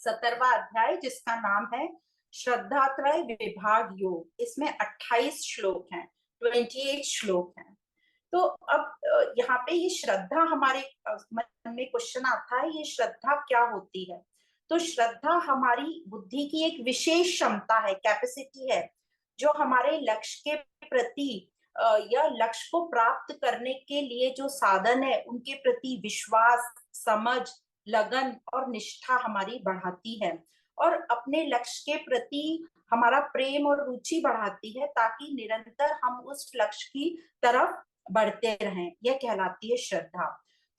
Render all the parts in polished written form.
17वां अध्याय जिसका नाम है श्रद्धात्रय विभाग योग। इसमें 28 श्लोक हैं, 28 श्लोक हैं। तो अब यहाँ पे ये श्रद्धा हमारे मन में क्वेश्चन आता है, ये श्रद्धा क्या होती है? तो श्रद्धा हमारी बुद्धि की एक विशेष क्षमता है, कैपेसिटी है, जो हमारे लक्ष्य के प्रति या लक्ष्य को प्राप्त करने के लिए जो साधन है उनके प्रति विश्वास, समझ, लगन और निष्ठा हमारी बढ़ाती है, और अपने लक्ष्य के प्रति हमारा प्रेम और रुचि बढ़ाती है, ताकि निरंतर हम उस लक्ष्य की तरफ बढ़ते रहें। यह कहलाती है श्रद्धा।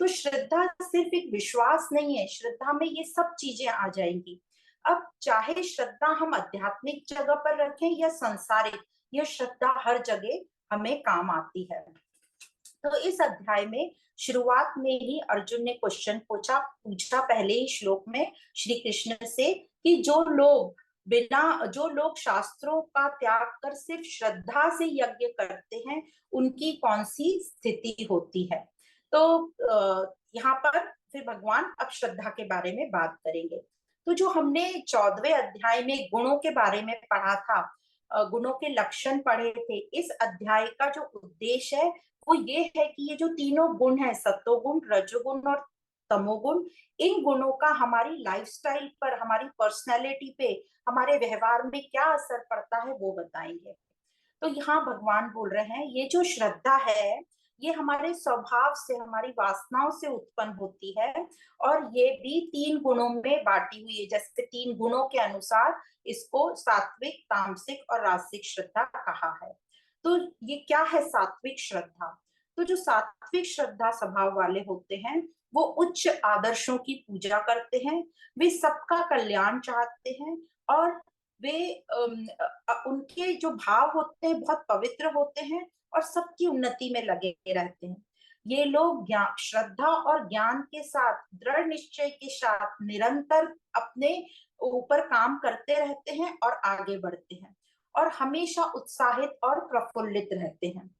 तो श्रद्धा सिर्फ एक विश्वास नहीं है, श्रद्धा में ये सब चीजें आ जाएंगी। अब चाहे श्रद्धा हम आध्यात्मिक जगह पर रखें या संसारिक, यह श्रद्धा हर जगह हमें काम आती है। तो इस अध्याय में शुरुआत में ही अर्जुन ने क्वेश्चन पूछा पहले ही श्लोक में श्री कृष्ण से कि जो लोग शास्त्रों का त्याग कर सिर्फ श्रद्धा से यज्ञ करते हैं, उनकी कौन सी स्थिति होती है। तो यहाँ पर फिर भगवान अब श्रद्धा के बारे में बात करेंगे। तो जो हमने 14वें अध्याय में गुणों के बारे में पढ़ा था, गुणों के लक्षण पढ़े थे, इस अध्याय का जो उद्देश्य है वो ये है कि ये जो तीनों गुण है, सत्वगुण, रजोगुण और तमोगुण, इन गुणों का हमारी लाइफस्टाइल पर, हमारी पर्सनैलिटी पे, हमारे व्यवहार में क्या असर पड़ता है वो बताएंगे। तो यहाँ भगवान बोल रहे हैं ये जो श्रद्धा है ये हमारे स्वभाव से, हमारी वासनाओं से उत्पन्न होती है, और ये भी 3 गुणों में बांटी हुई है। जैसे 3 गुणों के अनुसार इसको सात्विक, तामसिक और राजसिक श्रद्धा कहा है। तो ये क्या है सात्विक श्रद्धा? तो जो सात्विक श्रद्धा स्वभाव वाले होते हैं वो उच्च आदर्शों की पूजा करते हैं, वे सबका कल्याण चाहते हैं, और वे उनके जो भाव होते हैं बहुत पवित्र होते हैं और सबकी उन्नति में लगे रहते हैं। ये लोग ज्ञान, श्रद्धा और ज्ञान के साथ, दृढ़ निश्चय के साथ निरंतर अपने ऊपर काम करते रहते हैं और आगे बढ़ते हैं, और हमेशा उत्साहित और प्रफुल्लित रहते हैं।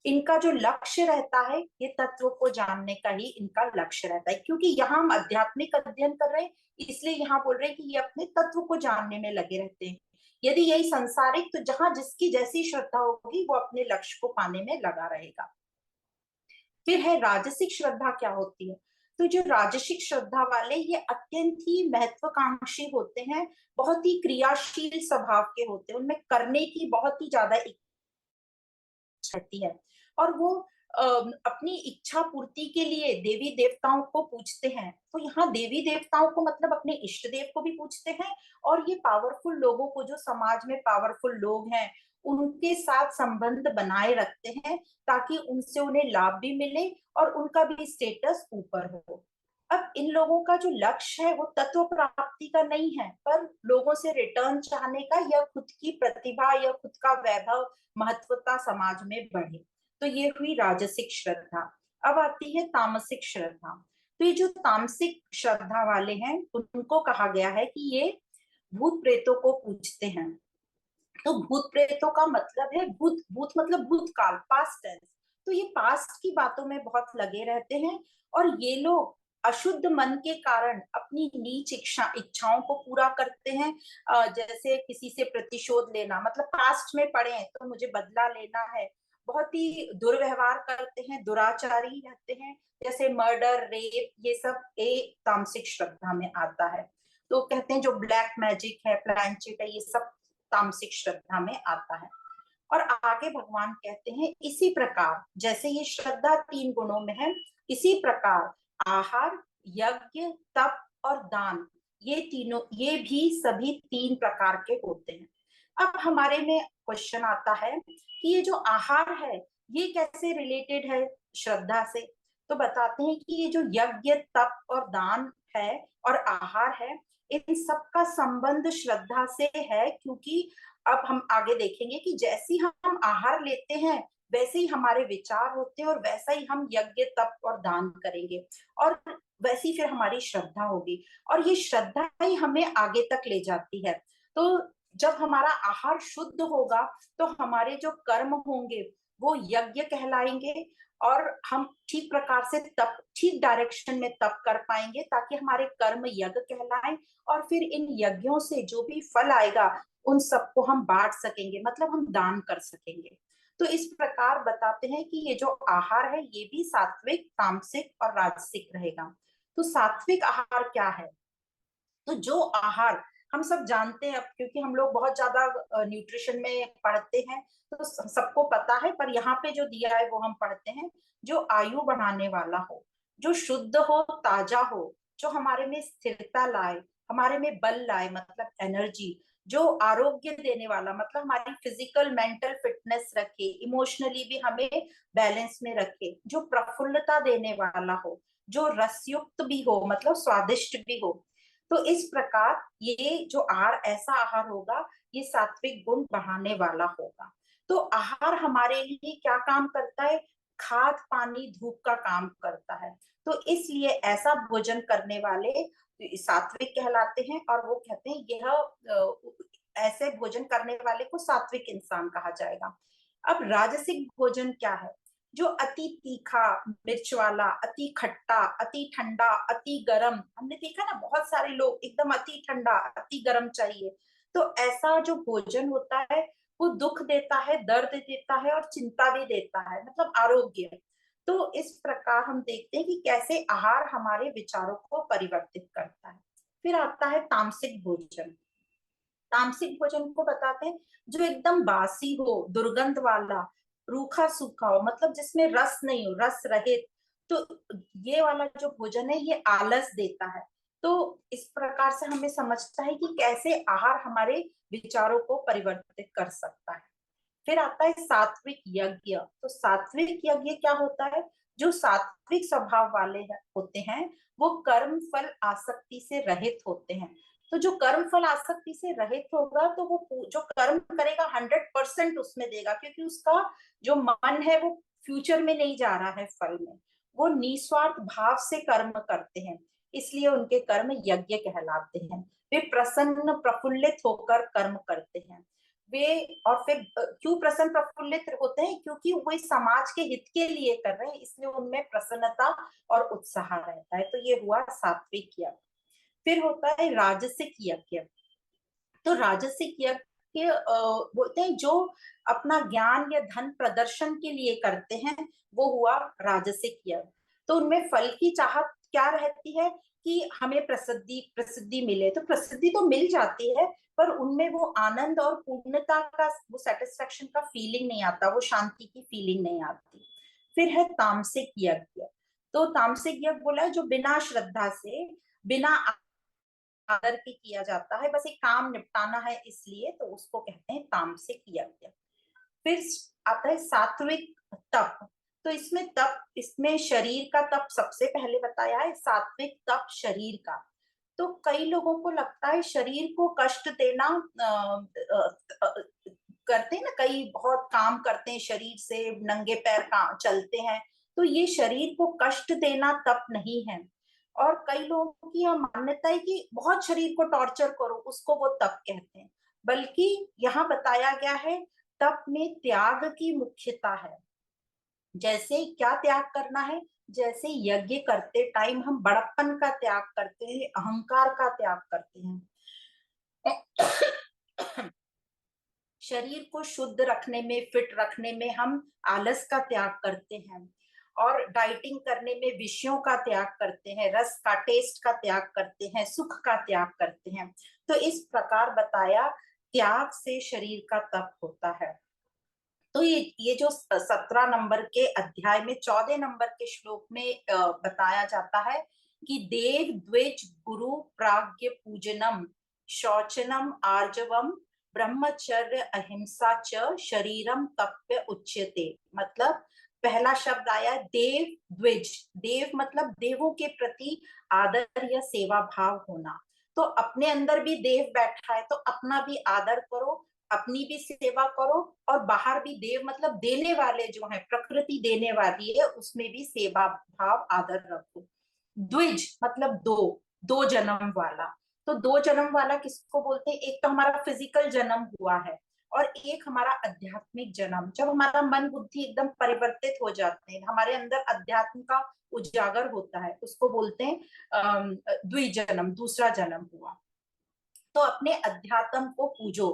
इनका जो लक्ष्य रहता है ये तत्व को जानने का ही इनका लक्ष्य रहता है। क्योंकि यहाँ हम आध्यात्मिक अध्ययन कर रहे हैं, इसलिए यहाँ बोल रहे हैं कि ये अपने तत्व को जानने में लगे रहते हैं। यदि यही संसारिक, तो जहां जिसकी जैसी श्रद्धा होगी वो अपने लक्ष्य को पाने में लगा रहेगा। फिर है राजसिक श्रद्धा क्या होती है? तो जो राजसिक श्रद्धा वाले ये अत्यंत ही महत्वाकांक्षी होते हैं, बहुत ही क्रियाशील स्वभाव के होते हैं, उनमें करने की बहुत ही ज्यादा इच्छा रहती है, और वो अपनी इच्छा पूर्ति के लिए देवी देवताओं को पूजते हैं। तो यहाँ देवी देवताओं को मतलब अपने इष्ट देव को भी पूजते हैं, और ये पावरफुल लोगों को, जो समाज में पावरफुल लोग हैं, उनके साथ संबंध बनाए रखते हैं, ताकि उनसे उन्हें लाभ भी मिले और उनका भी स्टेटस ऊपर हो। अब इन लोगों का जो लक्ष्य है वो तत्व प्राप्ति का नहीं है, पर लोगों से रिटर्न चाहने का, या खुद की प्रतिभा या खुद का वैभव, महत्वता समाज में बढ़े। तो ये हुई राजसिक श्रद्धा। अब आती है तामसिक श्रद्धा। तो ये जो तामसिक श्रद्धा वाले हैं उनको कहा गया है कि ये भूत प्रेतों को पूजते हैं। तो भूत प्रेतों का मतलब है भूत, भूत मतलब भूतकाल, पास्ट टेंस। तो ये पास्ट की बातों में बहुत लगे रहते हैं, और ये लोग अशुद्ध मन के कारण अपनी नीच इच्छाओं को पूरा करते हैं। जैसे किसी से प्रतिशोध लेना, मतलब पास्ट में पड़े हैं तो मुझे बदला लेना है। बहुत ही दुर्व्यवहार करते हैं, दुराचारी रहते हैं, जैसे मर्डर, रेप, ये सब एक तामसिक श्रद्धा में आता है। तो कहते हैं जो ब्लैक मैजिक है, प्लांचेट है, ये सब तामसिक श्रद्धा में आता है। और आगे भगवान कहते हैं इसी प्रकार जैसे ये श्रद्धा 3 गुणों में है, इसी प्रकार आहार, यज्ञ, तप और दान, ये तीनों, ये भी सभी 3 प्रकार के होते हैं। अब हमारे में क्वेश्चन आता है कि ये जो आहार है ये कैसे रिलेटेड है श्रद्धा से। तो बताते हैं कि ये जो यज्ञ, तप और दान है और आहार है, इन सब का संबंध श्रद्धा से है। क्योंकि अब हम आगे देखेंगे कि जैसी हम आहार लेते हैं वैसे ही हमारे विचार होते हैं, और वैसा ही हम यज्ञ, तप और दान करेंगे, और वैसी फिर हमारी श्रद्धा होगी, और ये श्रद्धा ही हमें आगे तक ले जाती है। तो जब हमारा आहार शुद्ध होगा तो हमारे जो कर्म होंगे वो यज्ञ कहलाएंगे। और हम ठीक प्रकार से तप, ठीक डायरेक्शन में तप कर पाएंगे, ताकि हमारे कर्म यज्ञ कहलाएं। और फिर इन यज्ञों से जो भी फल आएगा उन सबको हम बांट सकेंगे, मतलब हम दान कर सकेंगे। तो इस प्रकार बताते हैं कि ये जो आहार है ये भी सात्विक, तामसिक और राजसिक रहेगा। तो सात्विक आहार क्या है? तो जो आहार हम सब जानते हैं, अब क्योंकि हम लोग बहुत ज्यादा न्यूट्रिशन में पढ़ते हैं तो सबको पता है, पर यहाँ पे जो दिया है वो हम पढ़ते हैं। जो आयु बढ़ाने वाला हो, जो शुद्ध हो, ताजा हो, जो हमारे में स्थिरता लाए, हमारे में बल लाए, मतलब एनर्जी, जो आरोग्य देने वाला, मतलब हमारी फिजिकल मेंटल फिटनेस रखे, इमोशनली भी हमें बैलेंस में रखे, जो प्रफुल्लता देने वाला हो, जो रसयुक्त भी हो, मतलब स्वादिष्ट भी हो। तो इस प्रकार ये जो आहार, ऐसा आहार होगा, ये सात्विक गुण बढ़ाने वाला होगा। तो आहार हमारे लिए क्या काम करता है? खाद, पानी, धूप का काम करता है। तो इसलिए ऐसा भोजन करने वाले सात्विक कहलाते हैं, और वो कहते हैं यह ऐसे भोजन करने वाले को सात्विक इंसान कहा जाएगा। अब राजसिक भोजन क्या है? जो अति तीखा, मिर्च वाला, अति खट्टा, अति ठंडा, अति गरम, हमने देखा ना बहुत सारे लोग एकदम अति ठंडा, अति गरम चाहिए। तो ऐसा जो भोजन होता है वो दुख देता है, दर्द देता है और चिंता भी देता है, मतलब आरोग्य। तो इस प्रकार हम देखते हैं कि कैसे आहार हमारे विचारों को परिवर्तित करता है। फिर आता है तामसिक भोजन। तामसिक भोजन को बताते हैं जो एकदम बासी हो, दुर्गंध वाला, रूखा सूखा हो, मतलब जिसमें रस नहीं हो, रस रहित। तो ये वाला जो भोजन है ये आलस देता है। तो इस प्रकार से हमें समझता है कि कैसे आहार हमारे विचारों को परिवर्तित कर सकता है। फिर आता है सात्विक यज्ञ। तो सात्विक यज्ञ क्या होता है? जो सात्विक स्वभाव वाले होते हैं वो कर्म फल आसक्ति से रहित होते हैं। तो जो कर्म फल आसक्ति से रहित होगा तो वो जो कर्म करेगा 100% उसमें देगा, क्योंकि उसका जो मन है वो फ्यूचर में नहीं जा रहा है फल में, वो निस्वार्थ भाव से कर्म करते हैं। इसलिए उनके कर्म यज्ञ कहलाते हैं। वे प्रसन्न प्रफुल्लित होकर कर्म करते हैं। वे, और फिर क्यों प्रसन्न प्रफुल्लित होते हैं? क्योंकि वो इस समाज के हित के लिए कर रहे हैं, इसलिए उनमें प्रसन्नता और उत्साह रहता है। तो ये हुआ सात्विक यज्ञ। फिर होता है राजसिक यज्ञ। तो राजसिक यज्ञ बोलते हैं जो अपना ज्ञान या धन प्रदर्शन के लिए करते हैं, वो हुआ राजसिक यज्ञ। तो उनमें फल की चाहत क्या रहती है? कि हमें प्रसिद्धि प्रसिद्धि मिले। तो प्रसिद्धि तो मिल जाती है, पर उनमें वो आनंद और पूर्णता का, वो सेटिस्फेक्शन का फीलिंग नहीं आता, वो शांति की फीलिंग नहीं आती। फिर है तामसिक यज्ञ। तो तामसिक यज्ञ बोला है जो बिना श्रद्धा से, बिना आदर के किया जाता है, बस एक काम निपटाना है इसलिए, तो उसको कहते हैं तामसिक यज्ञ। फिर आता है सात्विक तप। तो इसमें तप, इसमें शरीर का तप सबसे पहले बताया है, सात्विक तप शरीर का। तो कई लोगों को लगता है शरीर को कष्ट देना, करते हैं ना, कई बहुत काम करते हैं शरीर से, नंगे पैर चलते हैं, तो ये शरीर को कष्ट देना तप नहीं है। और कई लोगों की यह मान्यता है कि बहुत शरीर को टॉर्चर करो, उसको वो तप कहते हैं। बल्कि यहाँ बताया गया है तप में त्याग की मुख्यता है। जैसे क्या त्याग करना है? जैसे यज्ञ करते टाइम हम बड़प्पन का त्याग करते हैं, अहंकार का त्याग करते हैं, शरीर को शुद्ध रखने में, फिट रखने में हम आलस का त्याग करते हैं, और डाइटिंग करने में विषयों का त्याग करते हैं, रस का, टेस्ट का त्याग करते हैं, सुख का त्याग करते हैं। तो इस प्रकार बताया त्याग से शरीर का तप होता है। तो ये जो 17 नंबर के अध्याय में 14 नंबर के श्लोक में बताया जाता है कि देव द्विज गुरु प्राज्ञ पूजनम, शौचनम आर्जवम, ब्रह्मचर्य अहिंसा च शरीरम तप्य उच्यते। मतलब पहला शब्द आया देव द्विज। देव मतलब देवों के प्रति आदर या सेवा भाव होना। तो अपने अंदर भी देव बैठा है, तो अपना भी आदर करो, अपनी भी सेवा करो, और बाहर भी देव मतलब देने वाले जो है, प्रकृति देने वाली है, उसमें भी सेवा भाव आदर रखो। द्विज मतलब दो, दो जन्म वाला। तो दो जन्म वाला किसको बोलते हैं? एक तो हमारा फिजिकल जन्म हुआ है, और एक हमारा आध्यात्मिक जन्म, जब हमारा मन बुद्धि एकदम परिवर्तित हो जाते हैं, हमारे अंदर अध्यात्म का उजागर होता है, उसको बोलते हैं द्विजन्म, दूसरा जन्म हुआ। तो अपने अध्यात्म को पूजो।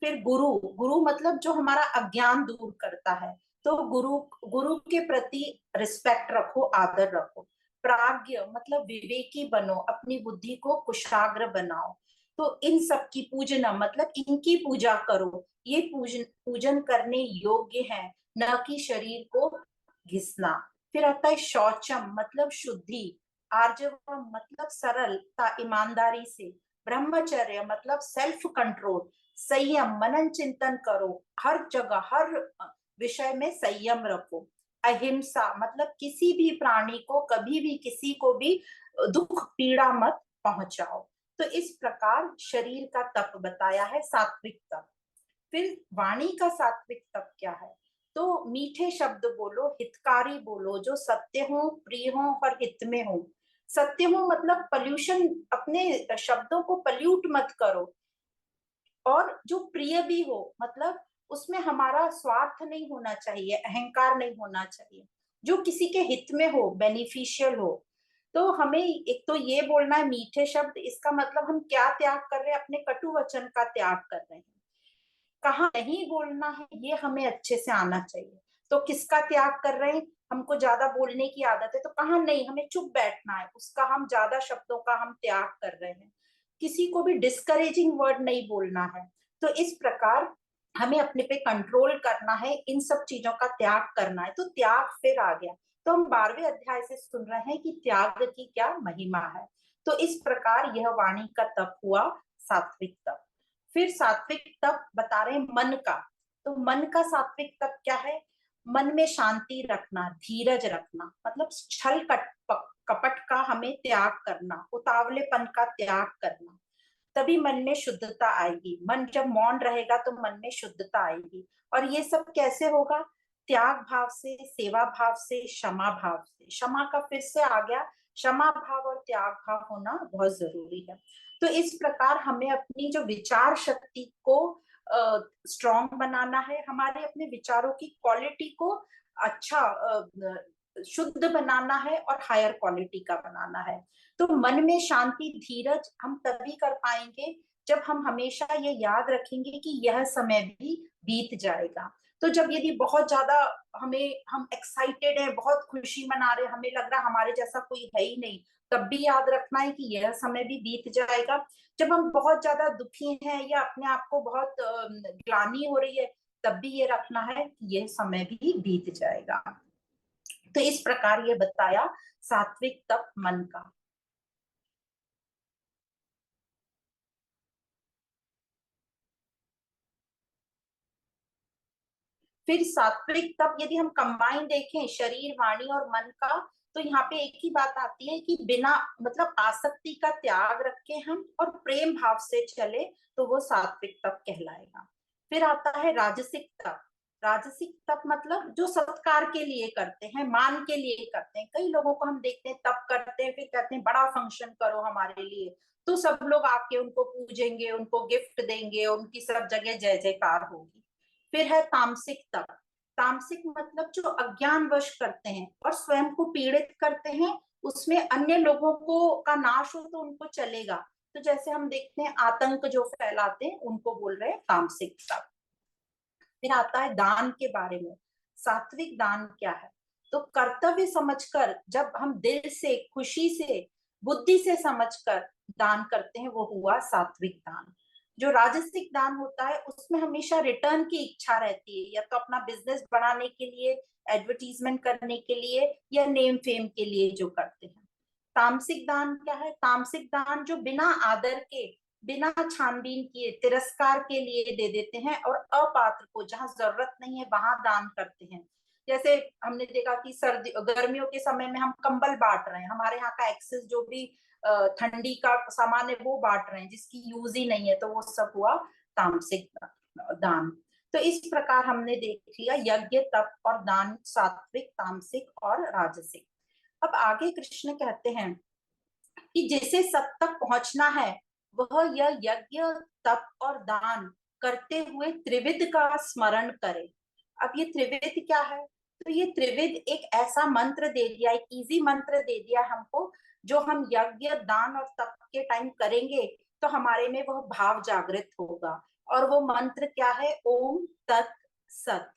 फिर गुरु, गुरु मतलब जो हमारा अज्ञान दूर करता है, तो गुरु, गुरु के प्रति रिस्पेक्ट रखो, आदर रखो। प्राज्ञ मतलब विवेकी बनो, अपनी बुद्धि को कुशाग्र बनाओ। तो इन सब की पूजना मतलब इनकी पूजा करो, ये पूजन पूजन करने योग्य है, न कि शरीर को घिसना। फिर आता है शौचम मतलब शुद्धि, आर्जवम मतलब सरलता ईमानदारी से, ब्रह्मचर्य मतलब सेल्फ कंट्रोल, संयम मनन चिंतन करो, हर जगह हर विषय में संयम रखो। अहिंसा मतलब किसी भी प्राणी को कभी भी किसी को भी दुख पीड़ा मत पहुंचाओ। तो इस प्रकार शरीर का तप बताया है, सात्विक तप। फिर वाणी का सात्विक तप क्या है? तो मीठे शब्द बोलो, हितकारी बोलो, जो सत्य हो, प्रिय हो और हित में हो। सत्य हो मतलब पॉल्यूशन, अपने शब्दों को पल्यूट मत करो। और जो प्रिय भी हो मतलब उसमें हमारा स्वार्थ नहीं होना चाहिए, अहंकार नहीं होना चाहिए, जो किसी के हित में हो, बेनिफिशियल हो। तो हमें एक तो ये बोलना है मीठे शब्द, इसका मतलब हम क्या त्याग कर रहे हैं, अपने कटु वचन का त्याग कर रहे हैं। कहाँ नहीं बोलना है ये हमें अच्छे से आना चाहिए। तो किसका त्याग कर रहे हैं? हमको ज्यादा बोलने की आदत है, तो कहाँ नहीं, हमें चुप बैठना है, उसका हम ज्यादा शब्दों का हम त्याग कर रहे हैं। किसी को भी डिस्करेजिंग वर्ड नहीं बोलना है। तो इस प्रकार हमें अपने पे कंट्रोल करना है, इन सब चीजों का त्याग करना है। तो त्याग फिर आ गया। तो हम 12वें अध्याय से सुन रहे हैं कि त्याग की क्या महिमा है। तो इस प्रकार यह वाणी का तप हुआ, सात्विक तप। फिर सात्विक तप बता रहे हैं मन का। तो मन का सात्विक तप क्या है? मन में शांति रखना, धीरज रखना, मतलब छल कपट का हमें त्याग करना, उतावलेपन का त्याग करना। तभी मन में शुद्धता आएगी। मन जब मौन रहेगा तो मन में शुद्धता आएगी। और ये सब कैसे होगा? त्याग भाव से, सेवा भाव से, क्षमा भाव से। क्षमा का फिर से आ गया, क्षमा भाव और त्याग भाव होना बहुत जरूरी है। तो इस प्रकार हमें अपनी जो विचार शक्ति को स्ट्रॉन्ग बनाना है, हमारे अपने विचारों की क्वालिटी को अच्छा शुद्ध बनाना है और हायर क्वालिटी का बनाना है। तो मन में शांति, धीरज हम तभी कर पाएंगे जब हम हमेशा ये याद रखेंगे कि यह समय भी बीत जाएगा। तो जब यदि बहुत ज्यादा हम एक्साइटेड हैं, बहुत खुशी मना रहे हैं, हमें लग रहा है हमारे जैसा कोई है ही नहीं, तब भी याद रखना है कि यह समय भी बीत जाएगा। जब हम बहुत ज्यादा दुखी हैं या अपने आप को बहुत ग्लानि हो रही है, तब भी ये रखना है कि यह समय भी बीत जाएगा। तो इस प्रकार ये बताया सात्विक तप मन का। फिर सात्विक तप यदि हम कंबाइन देखें, शरीर वाणी और मन का, तो यहाँ पे एक ही बात आती है कि बिना मतलब आसक्ति का त्याग रखे हम और प्रेम भाव से चले, तो वो सात्विक तप कहलाएगा। फिर आता है राजसिक तप। राजसिक तप मतलब जो सत्कार के लिए करते हैं, मान के लिए करते हैं। कई लोगों को हम देखते हैं तप करते हैं, फिर कहते हैं बड़ा फंक्शन करो हमारे लिए, तो सब लोग आके उनको पूजेंगे, उनको गिफ्ट देंगे, उनकी सब जगह जय जयकार होगी। फिर है तामसिक तप। तामसिक मतलब जो अज्ञानवश करते हैं और स्वयं को पीड़ित करते हैं, उसमें अन्य लोगों को का नाश हो तो उनको चलेगा। तो जैसे हम देखते हैं आतंक जो फैलाते हैं, उनको बोल रहे हैं तामसिक तप। फिर आता है दान के बारे में। सात्विक दान क्या है? तो कर्तव्य समझकर, जब हम दिल से, खुशी से, बुद्धि से समझकर दान करते हैं, वो हुआ सात्विक दान। जो राजसिक दान होता है उसमें हमेशा रिटर्न की इच्छा रहती है, या तो अपना बिजनेस बढ़ाने के लिए, एडवर्टीजमेंट करने के लिए, या नेम फेम के लिए जो करते हैं। तामसिक दान क्या है? तामसिक दान जो बिना आदर के, बिना छानबीन किए, तिरस्कार के लिए दे देते हैं, और अपात्र को जहां जरूरत नहीं है वहां दान करते हैं। जैसे हमने देखा कि सर्दी गर्मियों के समय में हम कंबल बांट रहे हैं, हमारे यहाँ का एक्सेस जो भी ठंडी का सामान है वो बांट रहे हैं, जिसकी यूज ही नहीं है, तो वो सब हुआ तामसिक दान। तो इस प्रकार हमने देख लिया यज्ञ, तप और दान, सात्विक, तामसिक और राजसिक। अब आगे कृष्ण कहते हैं कि जिसे सब तक पहुंचना है, वह यह यज्ञ, तप और दान करते हुए त्रिविध का स्मरण करें। अब ये त्रिविध क्या है? तो ये त्रिविध एक ऐसा मंत्र दे दिया, एक इजी मंत्र दे दिया हमको, जो हम यज्ञ दान और तप के टाइम करेंगे तो हमारे में वह भाव जागृत होगा। और वो मंत्र क्या है? ओम तत् सत।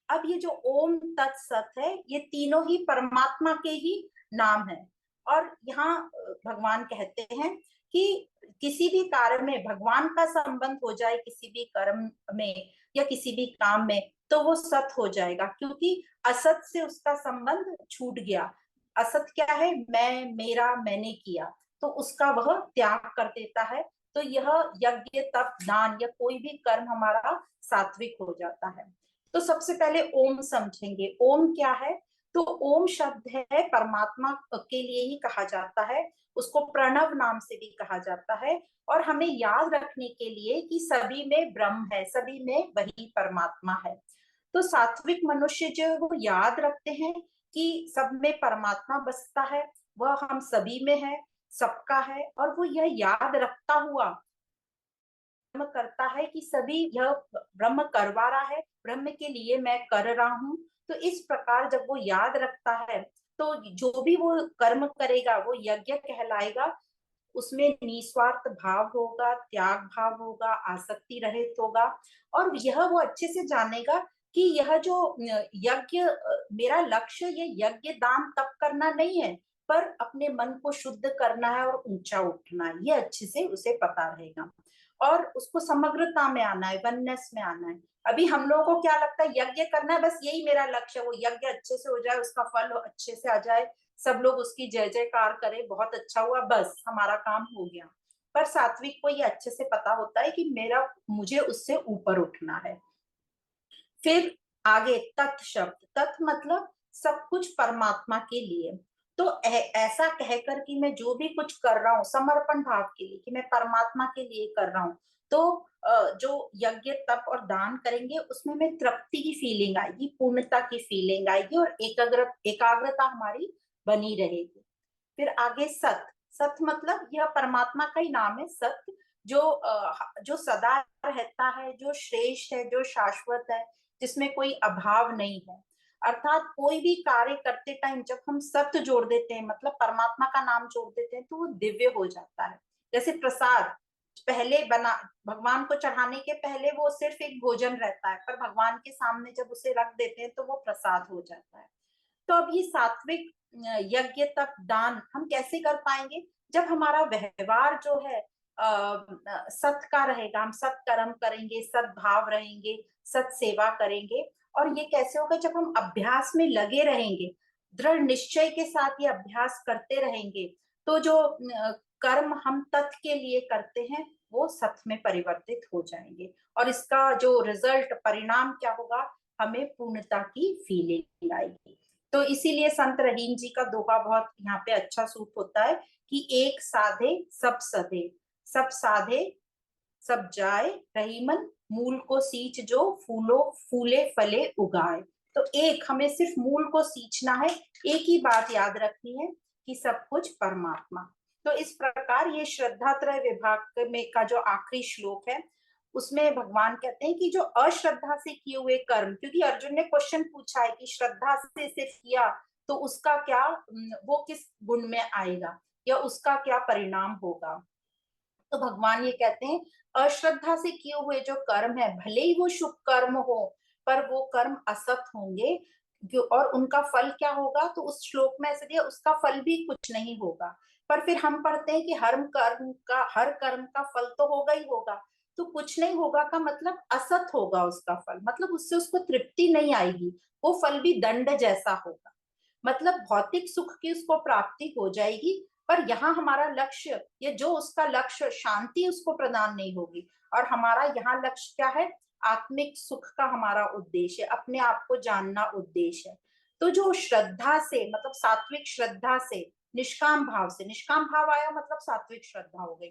अब ये जो ओम तत्सत है, ये तीनों ही परमात्मा के ही नाम है। और यहाँ भगवान कहते हैं कि किसी भी कार्य में भगवान का संबंध हो जाए, किसी भी कर्म में या किसी भी काम में, तो वो सत हो जाएगा, क्योंकि असत से उसका संबंध छूट गया। असत क्या है? मैं, मेरा, मैंने किया, तो उसका वह त्याग कर देता है। तो यह यज्ञ तप दान या कोई भी कर्म हमारा सात्विक हो जाता है। तो सबसे पहले ओम समझेंगे। ओम क्या है? तो ओम शब्द है परमात्मा के लिए ही कहा जाता है, उसको प्रणव नाम से भी कहा जाता है। और हमें याद रखने के लिए कि सभी में ब्रह्म है, सभी में वही परमात्मा है। तो सात्विक मनुष्य जो वो याद रखते हैं कि सब में परमात्मा बसता है, वह हम सभी में है, सबका है, और वो यह याद रखता हुआ ब्रह्म करता है कि सभी यह ब्रह्म करवा रहा है, ब्रह्म के लिए मैं कर रहा हूँ। तो इस प्रकार जब वो याद रखता है, तो जो भी वो कर्म करेगा वो यज्ञ कहलाएगा। उसमें निस्वार्थ भाव होगा, त्याग भाव होगा, आसक्ति रहित होगा। और यह वो अच्छे से जानेगा कि यह जो यज्ञ, मेरा लक्ष्य ये यज्ञ दान तप करना नहीं है, पर अपने मन को शुद्ध करना है और ऊंचा उठना है, ये अच्छे से उसे पता रहेगा। और उसको समग्रता में आना है, वननेस में आना है। अभी हम लोगों को क्या लगता है? यज्ञ करना है, बस यही मेरा लक्ष्य है, वो यज्ञ अच्छे से हो जाए, उसका फल अच्छे से आ जाए, सब लोग उसकी जय जयकार करें, बहुत अच्छा हुआ, बस हमारा काम हो गया। पर सात्विक को ये अच्छे से पता होता है कि मुझे उससे ऊपर उठना है। फिर आगे तत् शब्द। तत् मतलब सब कुछ परमात्मा के लिए। तो ऐसा कहकर कि मैं जो भी कुछ कर रहा हूँ समर्पण भाव के लिए, कि मैं परमात्मा के लिए कर रहा हूँ, तो जो यज्ञ तप और दान करेंगे उसमें मैं तृप्ति की फीलिंग आएगी, पूर्णता की फीलिंग आएगी, और एकाग्रता हमारी बनी रहेगी। फिर आगे सत। सत मतलब यह परमात्मा का ही नाम है, सत्य, जो सदा रहता है, जो श्रेष्ठ है, जो शाश्वत है, जिसमें कोई अभाव नहीं है। अर्थात कोई भी कार्य करते टाइम जब हम सत्य जोड़ देते हैं, मतलब परमात्मा का नाम जोड़ देते हैं, तो वो दिव्य हो जाता है। जैसे प्रसाद पहले बना, भगवान को चढ़ाने के पहले वो सिर्फ एक भोजन रहता है, पर भगवान के सामने जब उसे रख देते हैं तो वो प्रसाद हो जाता है। तो अब ये सात्विक यज्ञ तप दान हम कैसे कर पाएंगे? जब हमारा व्यवहार जो है सत का रहेगा, हम सत कर्म करेंगे, सत भाव रहेंगे, सत सेवा करेंगे। और ये कैसे होगा? जब हम अभ्यास में लगे रहेंगे, दृढ़ निश्चय के साथ ये अभ्यास करते रहेंगे, तो जो कर्म हम तत् के लिए करते हैं वो सत में परिवर्तित हो जाएंगे। और इसका जो रिजल्ट, परिणाम क्या होगा? हमें पूर्णता की फीलिंग आएगी। तो इसीलिए संत रहीम जी का दोहा बहुत यहाँ पे अच्छा सूट होता है कि एक साधे सब सधे, सब साधे सब जाए, रहीमन मूल को सींच जो फूले फले उगाए। तो एक हमें सिर्फ मूल को सींचना है, एक ही बात याद रखनी है कि सब कुछ परमात्मा। तो इस प्रकार ये श्रद्धा त्रय विभाग में का जो आखिरी श्लोक है, उसमें भगवान कहते हैं कि जो अश्रद्धा से किए हुए कर्म, क्योंकि अर्जुन ने क्वेश्चन पूछा है कि श्रद्धा से सिर्फ किया तो उसका क्या, वो किस गुण में आएगा या उसका क्या परिणाम होगा। तो भगवान ये कहते हैं अश्रद्धा से किए हुए जो कर्म है, भले ही वो शुभ कर्म हो, पर वो कर्म असत होंगे। और उनका फल क्या होगा? तो उस श्लोक में ऐसे दिया, उसका फल भी कुछ नहीं होगा। पर फिर हम पढ़ते हैं कि हर कर्म का फल तो होगा ही होगा। तो कुछ नहीं होगा का मतलब असत होगा उसका फल, मतलब उससे उसको तृप्ति नहीं आएगी, वो फल भी दंड जैसा होगा। मतलब भौतिक सुख की उसको प्राप्ति हो जाएगी, पर यहाँ हमारा लक्ष्य, ये जो उसका लक्ष्य, शांति उसको प्रदान नहीं होगी। और हमारा यहाँ लक्ष्य क्या है? आत्मिक सुख का हमारा उद्देश्य है, अपने आप को जानना उद्देश्य है। तो जो श्रद्धा से, मतलब सात्विक श्रद्धा से, निष्काम भाव से, निष्काम भाव आया मतलब सात्विक श्रद्धा हो गई।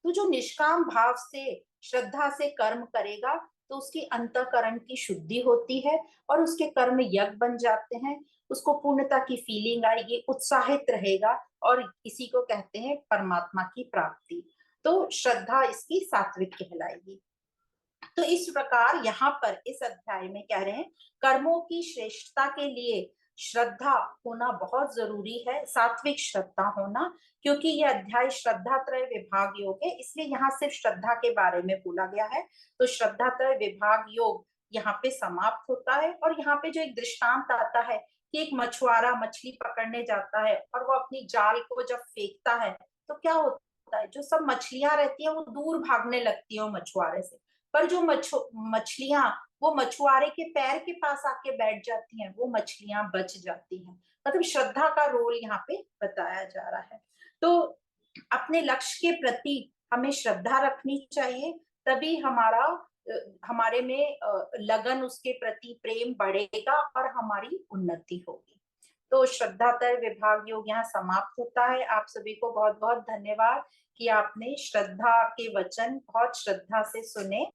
तो जो निष्काम भाव से, श्रद्धा से कर्म करेगा, तो उसकी अंतःकरण की शुद्धि होती है और उसके कर्म यज्ञ बन जाते हैं। उसको पूर्णता की फीलिंग आएगी, उत्साहित रहेगा, और इसी को कहते हैं परमात्मा की प्राप्ति। तो श्रद्धा इसकी सात्विक कहलाएगी। तो इस प्रकार यहाँ पर इस अध्याय में कह रहे हैं कर्मों की श्रेष्ठता के लिए श्रद्धा होना बहुत जरूरी है, सात्विक श्रद्धा होना, क्योंकि यह अध्याय श्रद्धा त्रय विभाग योग है, इसलिए यहाँ सिर्फ श्रद्धा के बारे में बोला गया है। तो श्रद्धा त्रय विभाग योग यहाँ पे समाप्त होता है। और यहाँ पे जो एक दृष्टांत आता है कि एक मछुआरा मछली पकड़ने जाता है और वो अपनी जाल को जब फेंकता है तो क्या होता है, जो सब मछलियां रहती है वो दूर भागने लगती है मछुआरे से, पर जो मछलियां वो मछुआरे के पैर के पास आके बैठ जाती हैं, वो मछलियां बच जाती हैं। मतलब श्रद्धा का रोल यहाँ पे बताया जा रहा है। तो अपने लक्ष्य के प्रति हमें श्रद्धा रखनी चाहिए, तभी हमारे में लगन, उसके प्रति प्रेम बढ़ेगा और हमारी उन्नति होगी। तो श्रद्धातर विभाग योग यहाँ समाप्त होता है। आप सभी को बहुत बहुत धन्यवाद कि आपने श्रद्धा के वचन बहुत श्रद्धा से सुने।